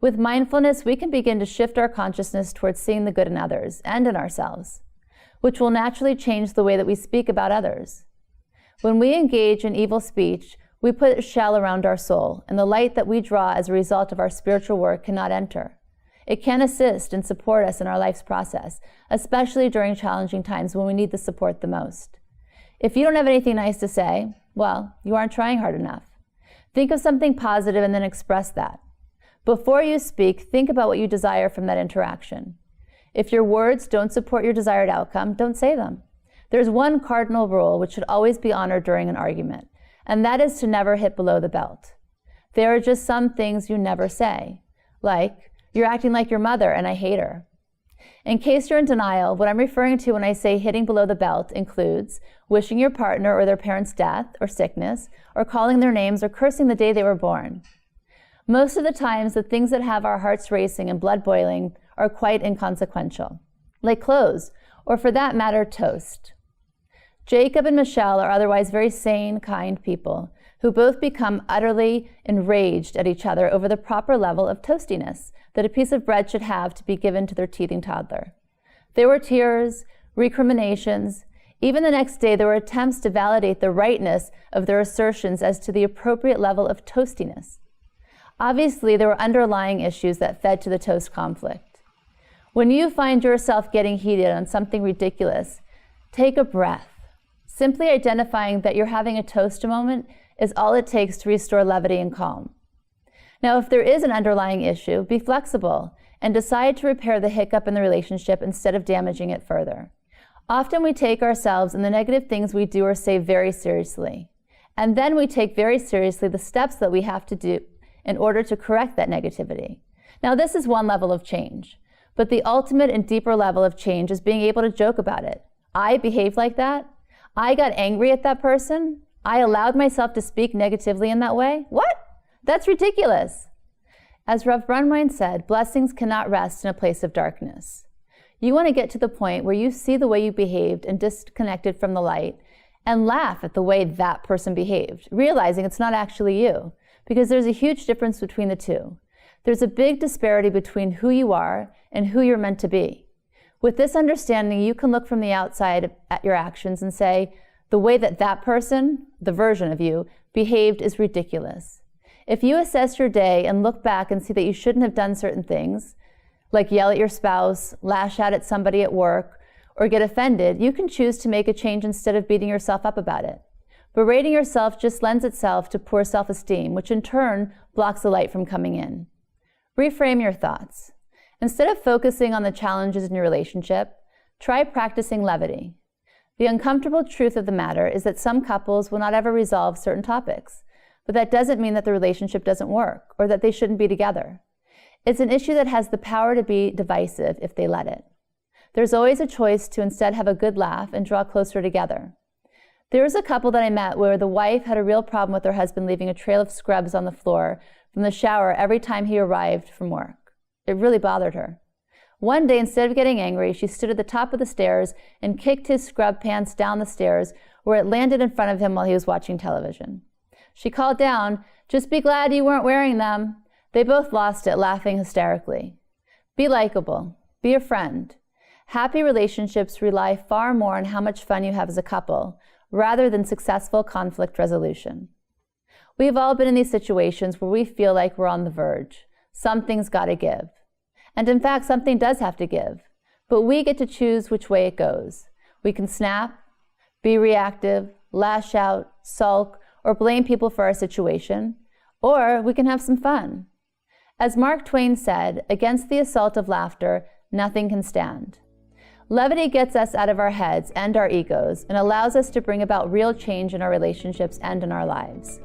With mindfulness, we can begin to shift our consciousness towards seeing the good in others and in ourselves, which will naturally change the way that we speak about others. When we engage in evil speech, we put a shell around our soul, and the light that we draw as a result of our spiritual work cannot enter. It can assist and support us in our life's process, especially during challenging times when we need the support the most. If you don't have anything nice to say, well, you aren't trying hard enough. Think of something positive and then express that. Before you speak, think about what you desire from that interaction. If your words don't support your desired outcome, don't say them. There's one cardinal rule which should always be honored during an argument, and that is to never hit below the belt. There are just some things you never say, like, "You're acting like your mother and I hate her." In case you're in denial, what I'm referring to when I say hitting below the belt includes wishing your partner or their parents' death or sickness, or calling their names or cursing the day they were born. Most of the times, the things that have our hearts racing and blood boiling are quite inconsequential, like clothes, or for that matter, toast. Jacob and Michelle are otherwise very sane, kind people who both become utterly enraged at each other over the proper level of toastiness that a piece of bread should have to be given to their teething toddler. There were tears, recriminations. Even the next day, there were attempts to validate the rightness of their assertions as to the appropriate level of toastiness. Obviously, there were underlying issues that fed to the toast conflict. When you find yourself getting heated on something ridiculous, take a breath. Simply identifying that you're having a toast moment is all it takes to restore levity and calm. Now, if there is an underlying issue, be flexible and decide to repair the hiccup in the relationship instead of damaging it further. Often we take ourselves and the negative things we do or say very seriously, and then we take very seriously the steps that we have to do in order to correct that negativity. Now, this is one level of change, but the ultimate and deeper level of change is being able to joke about it. I behaved like that. I got angry at that person. I allowed myself to speak negatively in that way. What? That's ridiculous. As Rav Brunwein said, blessings cannot rest in a place of darkness. You want to get to the point where you see the way you behaved and disconnected from the light and laugh at the way that person behaved, realizing it's not actually you, because there's a huge difference between the two. There's a big disparity between who you are and who you're meant to be. With this understanding, you can look from the outside at your actions and say, the way that that person, the version of you, behaved is ridiculous. If you assess your day and look back and see that you shouldn't have done certain things, like yell at your spouse, lash out at somebody at work, or get offended, you can choose to make a change instead of beating yourself up about it. Berating yourself just lends itself to poor self-esteem, which in turn blocks the light from coming in. Reframe your thoughts. Instead of focusing on the challenges in your relationship, try practicing levity. The uncomfortable truth of the matter is that some couples will not ever resolve certain topics, but that doesn't mean that the relationship doesn't work or that they shouldn't be together. It's an issue that has the power to be divisive if they let it. There's always a choice to instead have a good laugh and draw closer together. There was a couple that I met where the wife had a real problem with her husband leaving a trail of scrubs on the floor from the shower every time he arrived from work. It really bothered her. One day, instead of getting angry, she stood at the top of the stairs and kicked his scrub pants down the stairs where it landed in front of him while he was watching television. She called down, "Just be glad you weren't wearing them." They both lost it, laughing hysterically. Be likable. Be a friend. Happy relationships rely far more on how much fun you have as a couple, rather than successful conflict resolution. We've all been in these situations where we feel like we're on the verge. Something's got to give. And in fact, something does have to give. But we get to choose which way it goes. We can snap, be reactive, lash out, sulk, or blame people for our situation. Or we can have some fun. As Mark Twain said, against the assault of laughter, nothing can stand. Levity gets us out of our heads and our egos and allows us to bring about real change in our relationships and in our lives.